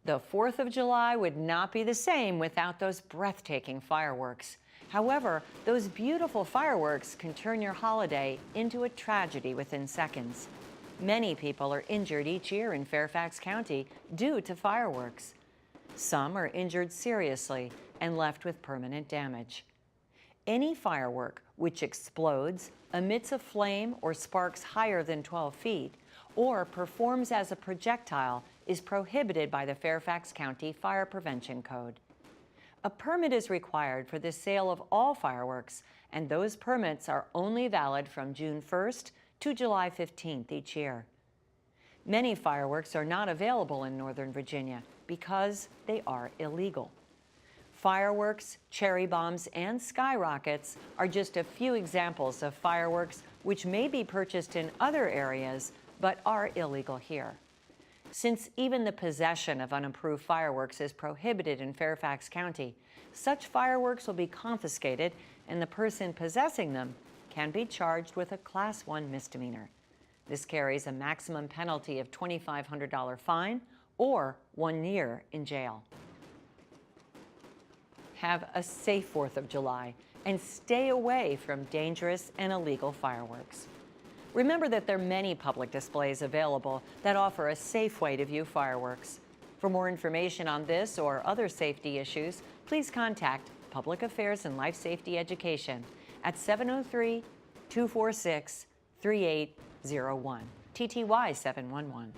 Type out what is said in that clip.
The 4th of July would not be the same without those breathtaking fireworks. However, those beautiful fireworks can turn your holiday into a tragedy within seconds. Many people are injured each year in Fairfax County due to fireworks. Some are injured seriously and left with permanent damage. Any firework which explodes, emits a flame or sparks higher than 12 feet, or performs as a projectile is prohibited by the Fairfax County Fire Prevention Code. A permit is required for the sale of all fireworks, and those permits are only valid from June 1st to July 15th each year. Many fireworks are not available in Northern Virginia because they are illegal. Fireworks, cherry bombs, and skyrockets are just a few examples of fireworks which may be purchased in other areas but are illegal here. Since even the possession of unapproved fireworks is prohibited in Fairfax County, such fireworks will be confiscated and the person possessing them can be charged with a Class 1 misdemeanor. This carries a maximum penalty of $2,500 fine or 1 year in jail. Have a safe 4th of July and stay away from dangerous and illegal fireworks. Remember that there are many public displays available that offer a safe way to view fireworks. For more information on this or other safety issues, please contact Public Affairs and Life Safety Education at 703-246-3801, TTY 711.